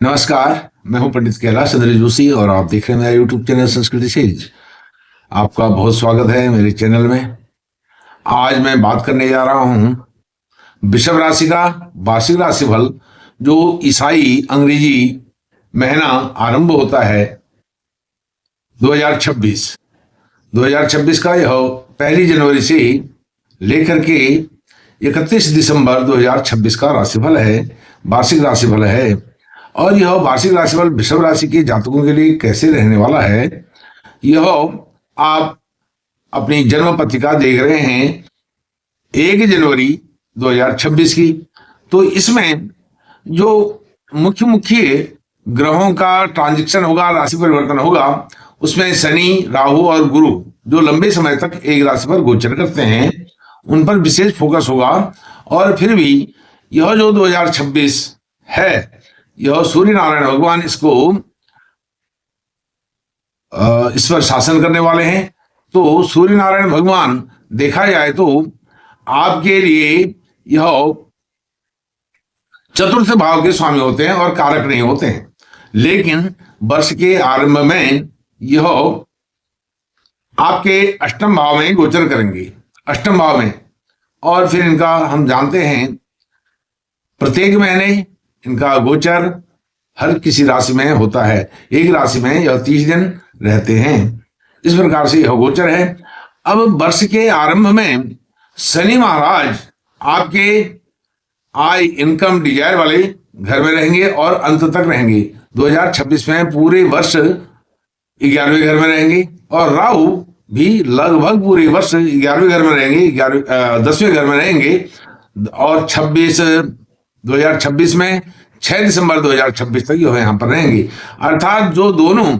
नमस्कार। मैं हूं पंडित कैलाश चंद्र जोशी और आप देख रहे हैं मेरा यूट्यूब चैनल संस्कृति सेज। आपका बहुत स्वागत है मेरे चैनल में। आज मैं बात करने जा रहा हूं वृषभ राशि का वार्षिक राशिफल, जो ईसाई अंग्रेजी महीना आरंभ होता है 2026। 2026 का यह 1 जनवरी से लेकर के 31 दिसंबर 2026 का राशिफल है, वार्षिक राशिफल है। और यह वार्षिक राशिफल वृषभ राशि के जातकों के लिए कैसे रहने वाला है, यह आप अपनी जन्म पत्रिका देख रहे हैं 1 जनवरी 2026 की। तो इसमें जो मुख्य मुख्य ग्रहों का ट्रांजिशन होगा, राशि परिवर्तन होगा, उसमें शनि, राहु और गुरु जो लंबे समय तक एक राशि पर गोचर करते हैं, उन पर विशेष फोकस होगा। और फिर भी यह जो 2026 है, यह सूर्य नारायण भगवान इस पर शासन करने वाले हैं। तो सूर्य नारायण भगवान देखा जाए तो आपके लिए यह चतुर्थ भाव के स्वामी होते हैं और कारक नहीं होते हैं, लेकिन वर्ष के आरंभ में यह आपके अष्टम भाव में गोचर करेंगे, अष्टम भाव में। और फिर इनका हम जानते हैं प्रत्येक महीने इनका गोचर हर किसी राशि में होता है। एक राशि में यह 30 दिन रहते हैं। इस प्रकार से यह गोचर है। अब वर्ष के आरंभ में शनि महाराज आपके आय, इनकम, डिजायर वाले घर में रहेंगे और अंत तक रहेंगे। 2026 में पूरे वर्ष 11वें घर में रहेंगे और राहु भी लगभग पूरे वर्ष 11वें घर में रहेंगे, 10वें घर में रहेंगे। और 2026 में 6 दिसंबर 2026 तक यह यहाँ पर रहेंगे। अर्थात जो दोनों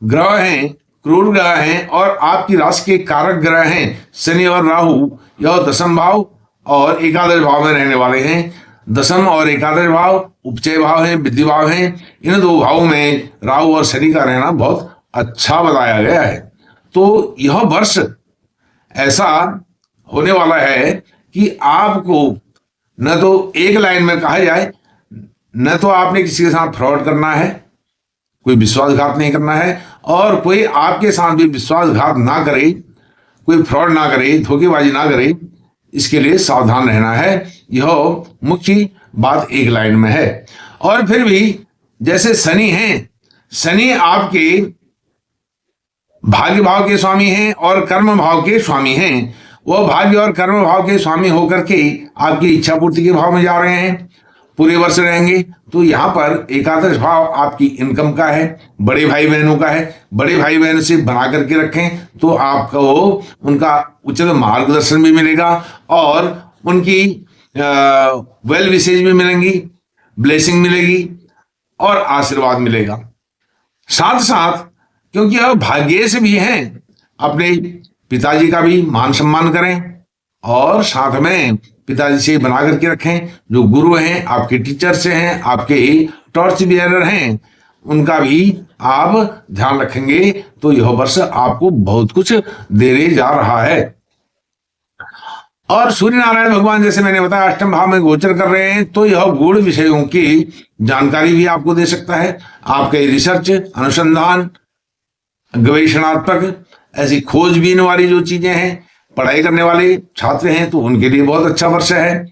ग्रह हैं, क्रूर ग्रह हैं और आपकी राशि के कारक ग्रह हैं, शनि और राहु, यह दशम भाव और एकादश भाव में रहने वाले हैं। दशम और एकादश भाव उपचय भाव हैं, विद्धि भाव हैं। इन दो भावों में राहु और शनि का रहना बहुत अच्छा बताया गया है। तो यह वर्ष ऐसा होने वाला है कि आपको न तो एक लाइन में कहा जाए, न तो आपने किसी के साथ फ्रॉड करना है, कोई विश्वासघात नहीं करना है, और कोई आपके साथ भी विश्वासघात ना करे, कोई फ्रॉड ना करे, धोखेबाजी ना करे, इसके लिए सावधान रहना है। यह मुख्य बात एक लाइन में है। और फिर भी जैसे शनि हैं, शनि आपके भाग्य भाव के स्वामी हैं और कर्म भाव के स्वामी हैं। वह भाग्य और कर्म भाव के स्वामी होकर के आपकी इच्छा पूर्ति के भाव में जा रहे हैं, पूरे वर्ष रहेंगे। तो यहाँ पर एकादश भाव आपकी इनकम का है, बड़े भाई बहनों का है। बड़े भाई बहन से बना करके रखें तो आपको उनका उचित मार्गदर्शन भी मिलेगा और उनकी वेल विशेज भी मिलेंगी, ब्लेसिंग मिलेगी और आशीर्वाद मिलेगा। साथ साथ क्योंकि अब भाग्येश भी हैं, अपने पिताजी का भी मान सम्मान करें और साथ में पिताजी से बना करके रखें। जो गुरु हैं, आपके टीचर से हैं, आपके टॉर्च बियरर हैं, उनका भी आप ध्यान रखेंगे तो यह वर्ष आपको बहुत कुछ देने जा रहा है। और सूर्य नारायण भगवान जैसे मैंने बताया अष्टम भाव में गोचर कर रहे हैं, तो यह गूढ़ विषयों की जानकारी भी आपको दे सकता है। आपके रिसर्च, अनुसंधान, गवेषणात्मक, ऐसी खोजबीन वाली जो चीजें हैं, पढ़ाई करने वाले छात्र हैं, तो उनके लिए बहुत अच्छा वर्ष है।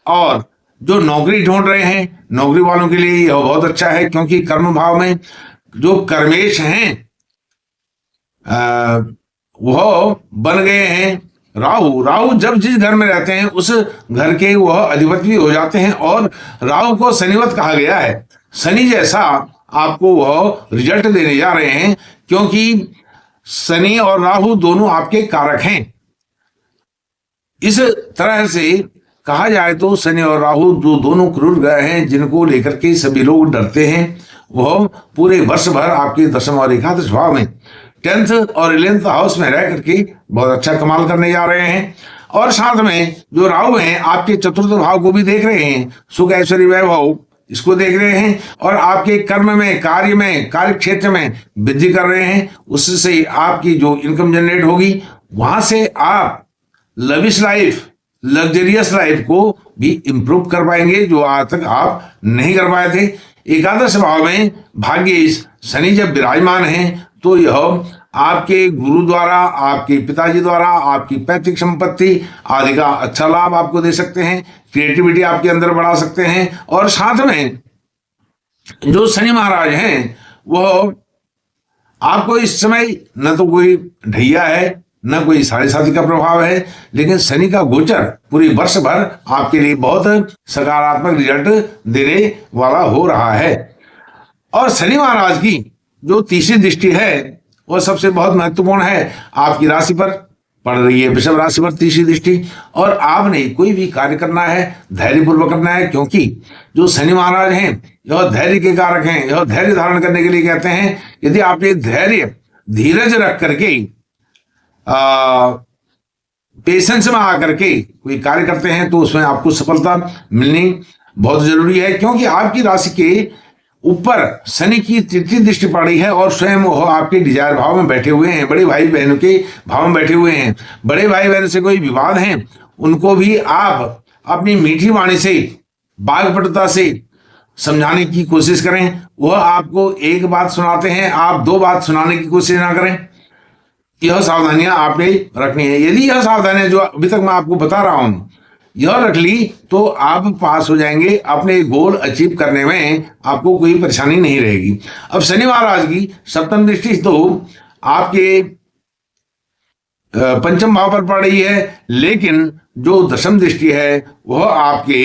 और जो नौकरी ढूंढ रहे हैं, नौकरी वालों के लिए यह बहुत अच्छा है, क्योंकि कर्म भाव में जो कर्मेश हैं वह बन गए हैं राहु। राहु जब जिस घर में रहते हैं उस घर के वह अधिपति भी हो जाते हैं। और राहु को शनिवत कहा गया है। शनि जैसा आपको वह रिजल्ट देने जा रहे हैं, क्योंकि शनि और राहु दोनों आपके कारक हैं। इस तरह से कहा जाए तो शनि और राहु जो दोनों क्रूर ग्रह हैं, जिनको लेकर के सभी लोग डरते हैं, वह पूरे वर्ष भर आपके दशम और एकादश भाव में 10th और 11th हाउस में रह करके बहुत अच्छा कमाल करने जा रहे हैं। और साथ में जो राहु हैं, आपके चतुर्थ भाव को भी देख रहे हैं, सुख ऐश्वर्य वैभव इसको देख रहे हैं और आपके कर्म में, कार्य क्षेत्र में वृद्धि कर रहे हैं। उससे आपकी जो इनकम जनरेट होगी, वहां से आप लविश लाइफ, लग्जरियस लाइफ को भी इंप्रूव कर पाएंगे, जो आज तक आप नहीं कर पाए थे। एकादश भाव में भाग्य शनि जब विराजमान है तो यह आपके गुरु द्वारा, आपके पिताजी द्वारा, आपकी पैतृक संपत्ति आदि का अच्छा लाभ आपको दे सकते हैं, क्रिएटिविटी आपके अंदर बढ़ा सकते हैं। और साथ में जो शनि महाराज हैं वह आपको इस समय न तो कोई ढैया है न कोई साढ़े साथी का प्रभाव है, लेकिन शनि का गोचर पूरी वर्ष भर आपके लिए बहुत सकारात्मक रिजल्ट देने वाला हो रहा है। और शनि महाराज की जो तीसरी दृष्टि है वह सबसे बहुत महत्वपूर्ण है, आपकी राशि पर पड़ रही है, वृषभ राशि पर तीसरी दृष्टि। और आपने कोई भी कार्य करना है धैर्यपूर्वक करना है, क्योंकि जो शनि महाराज हैं यह धैर्य के कारक हैं, यह धैर्य धारण करने के लिए कहते हैं। यदि आपने धैर्य धीरज रख करके पेशेंस में आकर के कोई कार्य करते हैं तो उसमें आपको सफलता मिलनी बहुत जरूरी है, क्योंकि आपकी राशि के ऊपर शनि की तृतीय दृष्टि पड़ी है और स्वयं वो आपके डिजायर भाव में बैठे हुए हैं, बड़े भाई बहनों के भाव में बैठे हुए हैं। बड़े भाई बहन से कोई विवाद हैं उनको भी आप अपनी मीठी वाणी से, वाग्पटुता से समझाने की कोशिश करें। वह आपको एक बात सुनाते हैं, आप दो बात सुनाने की कोशिश ना करें। यह सावधानियां आपने रखनी है। यदि यह सावधानियां जो अभी तक मैं आपको बता रहा हूं यह रख ली तो आप पास हो जाएंगे, अपने गोल अचीव करने में आपको कोई परेशानी नहीं रहेगी। अब शनि महाराज की सप्तम दृष्टि तो आपके पंचम भाव पर पड़ रही है, लेकिन जो दशम दृष्टि है वह आपके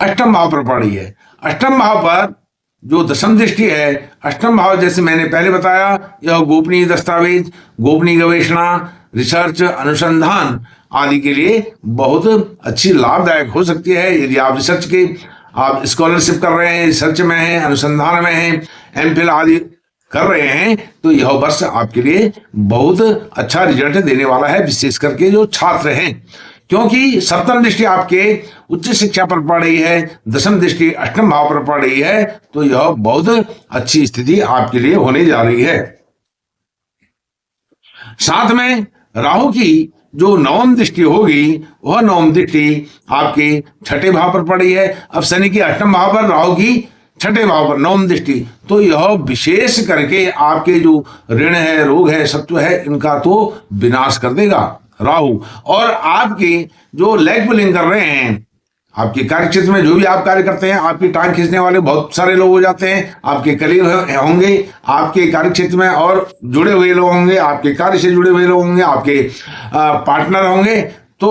अष्टम भाव पर पड़ रही है। अष्टम भाव पर जो दशम दृष्टि है, अष्टम भाव जैसे मैंने पहले बताया यह गोपनीय दस्तावेज, गोपनीय गवेषणा, रिसर्च, अनुसंधान आदि के लिए बहुत अच्छी लाभदायक हो सकती है। यदि आप रिसर्च के आप स्कॉलरशिप कर रहे हैं, रिसर्च में हैं, अनुसंधान में हैं, एमफिल आदि कर रहे हैं तो यह वर्ष आपके लिए बहुत अच्छा रिजल्ट देने वाला है, विशेष करके जो छात्र हैं, क्योंकि सप्तम दृष्टि आपके उच्च शिक्षा पर पड़ रही है, दशम दृष्टि अष्टम भाव पर पड़ रही है, तो यह बहुत अच्छी स्थिति आपके लिए होने जा रही है। साथ में राहु की जो नवम दृष्टि होगी वह नवम दृष्टि आपके छठे भाव पर पड़ी है। अब शनि की अष्टम भाव पर, राहु की छठे भाव पर नवम दृष्टि, तो यह विशेष करके आपके जो ऋण है, रोग है, शत्रु है, इनका तो विनाश कर देगा राहु। और आपके जो लेग पुलिंग कर रहे हैं, आपके कार्य क्षेत्र में जो भी आप कार्य करते हैं, आपकी टांग खींचने वाले बहुत सारे लोग हो जाते हैं, आपके कलीग होंगे, आपके कार्य क्षेत्र में और जुड़े हुए लोग होंगे, आपके कार्य से जुड़े हुए लोग होंगे, आपके पार्टनर होंगे, तो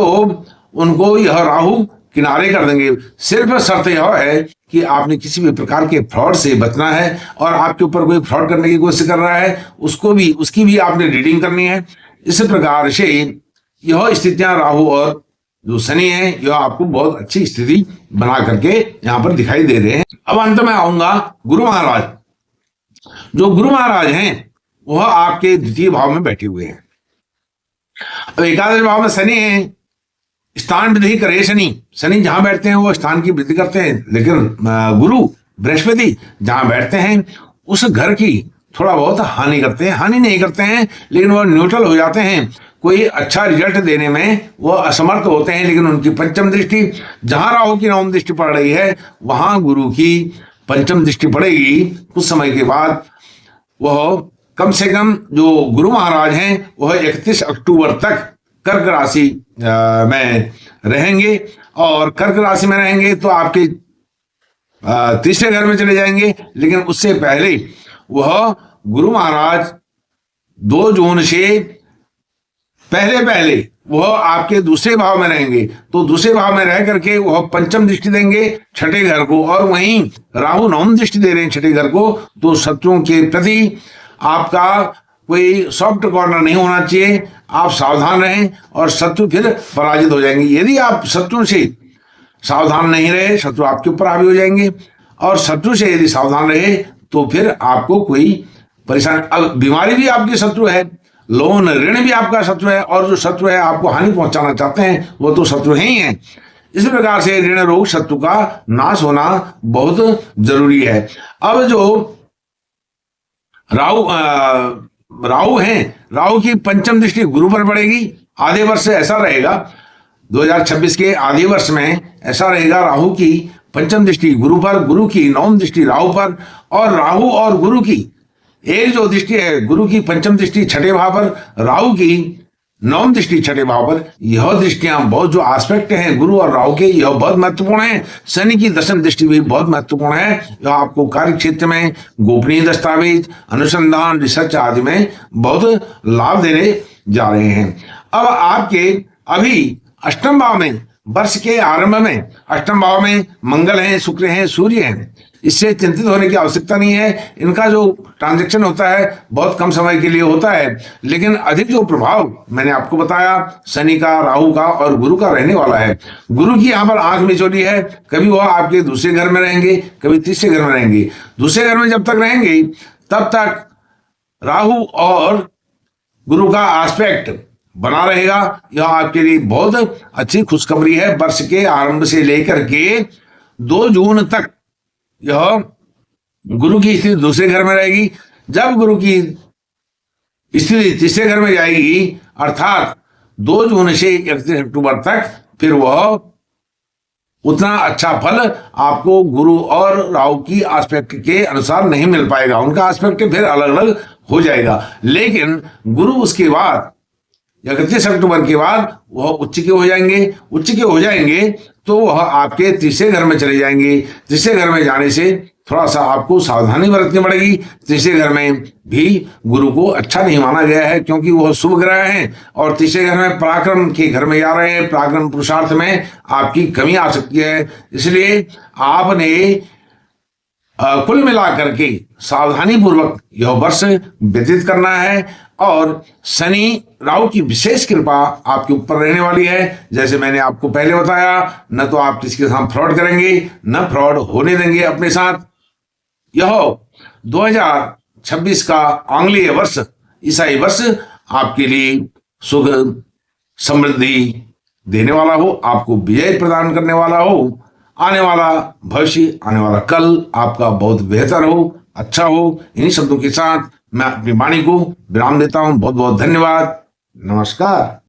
उनको यह राहु किनारे कर देंगे। सिर्फ शर्त यह है कि आपने किसी भी प्रकार के फ्रॉड से बचना है, और आपके ऊपर कोई फ्रॉड करने की कोशिश कर रहा है उसकी भी आपने रीडिंग करनी है। इस प्रकार से यह स्थितियां राहु और जो शनि है यह आपको बहुत अच्छी स्थिति बना करके यहां पर दिखाई दे रहे हैं। अब अंत में आऊंगा गुरु महाराज। जो गुरु महाराज हैं वह आपके द्वितीय भाव में बैठे हुए हैं। अब एकादश भाव में शनि है, स्थान वृद्धि करे शनि। शनि जहां बैठते हैं वो स्थान की वृद्धि करते हैं, लेकिन गुरु बृहस्पति जहां बैठते हैं उस घर की थोड़ा बहुत हानि करते हैं, हानि नहीं करते हैं लेकिन वो न्यूट्रल हो जाते हैं, कोई अच्छा रिजल्ट देने में वो असमर्थ होते हैं। लेकिन उनकी पंचम दृष्टि, जहां राहु की नवम दृष्टि पड़ रही है वहां गुरु की पंचम दृष्टि पड़ेगी। कुछ समय के बाद वह कम से कम जो गुरु महाराज हैं वह 31 अक्टूबर तक कर्क राशि में रहेंगे, और कर्क राशि में रहेंगे तो आपके तीसरे घर में चले जाएंगे। लेकिन उससे पहले वह गुरु महाराज 2 जून से पहले वह आपके दूसरे भाव में रहेंगे, तो दूसरे भाव में रह करके वह पंचम दृष्टि देंगे छठे घर को, और वहीं राहु नवम दृष्टि दे रहे हैं छठे घर को। तो शत्रुओं के प्रति आपका कोई सॉफ्ट कॉर्नर नहीं होना चाहिए, आप सावधान रहें और शत्रु फिर पराजित हो जाएंगे। यदि आप शत्रु से सावधान नहीं रहे, शत्रु आपके ऊपर हावी हो जाएंगे, और शत्रु से यदि सावधान रहे तो फिर आपको कोई परेशानी, अब बीमारी भी आपकी शत्रु है, लोन ऋण भी आपका शत्रु है, और जो शत्रु है आपको हानि पहुंचाना चाहते हैं वो तो शत्रु ही हैं। इस प्रकार से ऋण रोग शत्रु का नाश होना बहुत जरूरी है। अब जो राहु हैं, राहु की पंचम दृष्टि गुरु पर पड़ेगी। आधे वर्ष ऐसा रहेगा, 2026 के आधे वर्ष में ऐसा रहेगा, राहु की पंचम दृष्टि गुरु पर, गुरु की नवम दृष्टि राहु पर, और राहु और गुरु की एक जो दृष्टि है, गुरु की पंचम दृष्टि छठे भाव पर, राहु की नवम दृष्टि छठे भाव पर, यह दृष्टियां बहुत जो एस्पेक्ट हैं गुरु और राहु के, यह बहुत महत्वपूर्ण है। शनि की दशम दृष्टि भी बहुत महत्वपूर्ण है। यह आपको कार्य क्षेत्र में गोपनीय दस्तावेज, अनुसंधान, रिसर्च आदि में बहुत लाभ देने जा रहे हैं। अब आपके अभी अष्टम भाव में, वर्ष के आरंभ में अष्टम भाव में मंगल हैं, शुक्र हैं, सूर्य हैं। इससे चिंतित होने की आवश्यकता नहीं है। इनका जो ट्रांजैक्शन होता है बहुत कम समय के लिए होता है, लेकिन अधिक जो प्रभाव मैंने आपको बताया शनि का, राहु का और गुरु का रहने वाला है। गुरु की यहाँ पर आंख मिचौली है, कभी वह आपके दूसरे घर में रहेंगे, कभी तीसरे घर में रहेंगे। दूसरे घर में जब तक रहेंगे तब तक राहु और गुरु का एस्पेक्ट बना रहेगा। यह आपके लिए बहुत अच्छी खुशखबरी है। वर्ष के आरंभ से लेकर के 2 जून तक यह गुरु की स्थिति दूसरे घर में रहेगी। जब गुरु की स्थिति तीसरे घर में जाएगी, अर्थात 2 जून से 31 अक्टूबर तक, फिर वह उतना अच्छा फल आपको गुरु और राहु की एस्पेक्ट के अनुसार नहीं मिल पाएगा। उनका एस्पेक्ट फिर अलग अलग हो जाएगा। लेकिन गुरु उसके बाद 31 अक्टूबर के बाद वह उच्च के हो जाएंगे। उच्च के हो जाएंगे तो वह आपके तीसरे घर में चले जाएंगे। तीसरे घर में जाने से थोड़ा सा आपको सावधानी बरतनी पड़ेगी। तीसरे घर में भी गुरु को अच्छा नहीं माना गया है, क्योंकि वह शुभ ग्रह हैं और तीसरे घर में पराक्रम के घर में जा रहे हैं। पराक्रम पुरुषार्थ में आपकी कमी आ सकती है। इसलिए आपने कुल मिलाकर के सावधानी पूर्वक यह वर्ष व्यतीत करना है। और शनि राहु की विशेष कृपा आपके ऊपर रहने वाली है। जैसे मैंने आपको पहले बताया, न तो आप किसी के साथ फ्रॉड करेंगे, न फ्रॉड होने देंगे अपने साथ। यह 2026 का आंग्लीय वर्ष, ईसाई वर्ष आपके लिए सुख समृद्धि देने वाला हो, आपको विजय प्रदान करने वाला हो। आने वाला भविष्य, आने वाला कल आपका बहुत बेहतर हो, अच्छा हो। इन्हीं शब्दों के साथ मैं अपनी वाणी को विराम देता हूं। बहुत बहुत धन्यवाद। नमस्कार।